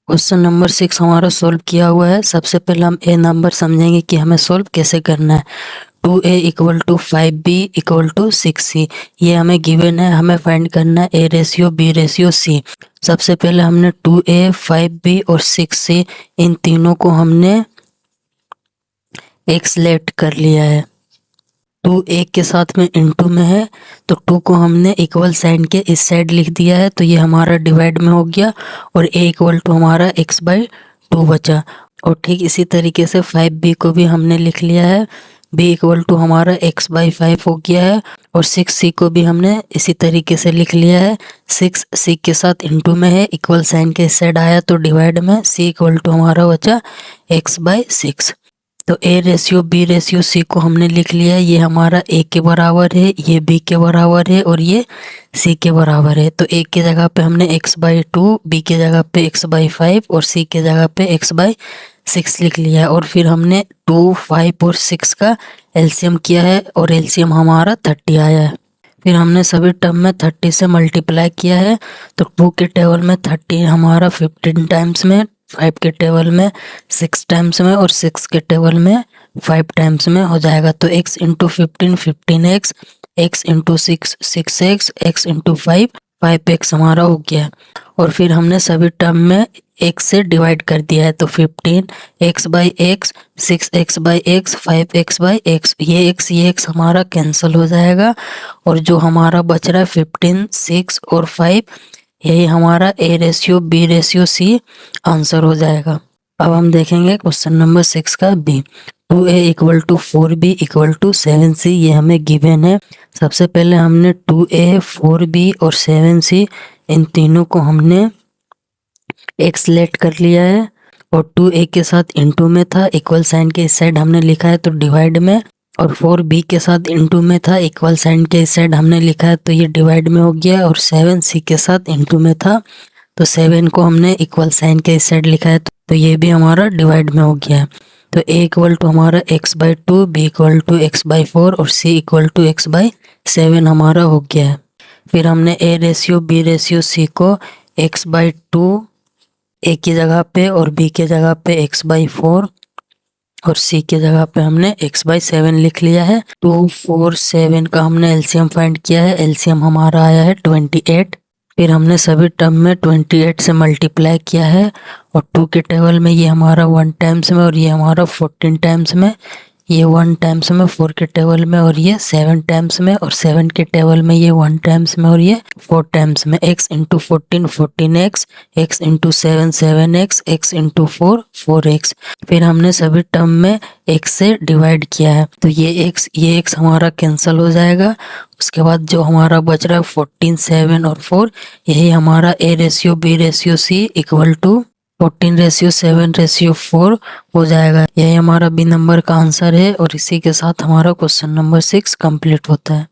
Question number 6 हमारा solve किया हुआ है। सबसे पहले हम ए नंबर समझेंगे कि हमें सोल्व कैसे करना है। 2a equal to 5b equal to 6c, ये हमें गिवन है। हमें फाइंड करना है A ratio B ratio C. सबसे पहले हमने 2a 5b और 6c इन तीनों को हमने एक सिलेक्ट कर लिया है। 2 एक के साथ में इनटू में है तो 2 को हमने इक्वल साइन के इस साइड लिख दिया है, तो ये हमारा डिवाइड में हो गया और a इक्वल टू हमारा x/2 बचा। और ठीक इसी तरीके से 5b को भी हमने लिख लिया है, b इक्वल टू हमारा x/5 हो गया है। और 6c को भी हमने इसी तरीके से लिख लिया है, 6c के साथ इनटू में है, इक्वल साइन के इस साइड आया तो डिवाइड में, c इक्वल टू हमारा बचा x/6। तो A ratio B ratio C को हमने लिख लिया है, ये हमारा ए के बराबर है, ये बी के बराबर है और ये सी के बराबर है। तो ए के जगह पे हमने x/2, बी के जगह पे x/5 और सी के जगह पे x/6 लिख लिया है। और फिर हमने 2, 5 और 6 का एलसीएम किया है और एलसीएम हमारा 30 आया है। फिर हमने सभी टर्म में 30 से मल्टीप्लाई किया है, तो 2 के टेबल में 30 हमारा 15 टाइम्स में, 5 के टेबल में 6 टाइम्स में और 6 के टेबल में 5 टाइम्स में हो जाएगा। तो x into 15 15x, x into 6 6x, x into 5 5x हमारा हो गया। और फिर हमने सभी टर्म में x से डिवाइड कर दिया है, तो 15x/x, 6x/x, 5x/x, ये x हमारा कैंसिल हो जाएगा और जो हमारा बच रहा है 15, 6 और 5, यही हमारा A ratio B ratio C answer हो जाएगा। अब हम देखेंगे क्वेश्चन नंबर 6 का B. 2a equal to 4b equal to 7c, ये हमें गिवन है। सबसे पहले हमने 2a 4b और 7c इन तीनों को हमने एक सिलेक्ट कर लिया है और 2a के साथ इनटू में था, इक्वल साइन के इस साइड हमने लिखा है तो डिवाइड में, और 4b के साथ इनटू में था, इक्वल साइन के इस साइड हमने लिखा है तो ये डिवाइड में हो गया। और 7c के साथ इनटू में था तो 7 को हमने इक्वल साइन के इस साइड लिखा है तो ये भी हमारा डिवाइड में हो गया। तो a इक्वल टू हमारा x/2, b equal to x/4 और c इक्वल टू x/7 हमारा हो गया है। फिर हमने a ratio b ratio c को x/2 a की जगह पे और b के जगह पे x/4 और c के जगह पे हमने x/7 लिख लिया है। 2, 4, 7 का हमने एलसीएम फाइंड किया है, एलसीएम हमारा आया है 28। फिर हमने सभी टर्म में 28 से मल्टीप्लाई किया है और 2 के टेबल में ये हमारा 1 टाइम्स में और ये हमारा 14 टाइम्स में, ये 1 टाइम्स में 4 के टेबल में और ये 7 टाइम्स में, और 7 के टेबल में ये 1 टाइम्स में और ये 4 टाइम्स में। x into 14 14x, x into 7 7x, x into 4 4x। फिर हमने सभी टर्म में x से डिवाइड किया है तो ये x हमारा कैंसिल हो जाएगा। उसके बाद जो हमारा बच रहा है 14 7 और 4, यही हमारा A ratio B ratio C equal to 14:7:4 हो जाएगा। यही हमारा बी नंबर का आंसर है और इसी के साथ हमारा क्वेश्चन नंबर 6 कंप्लीट होता है।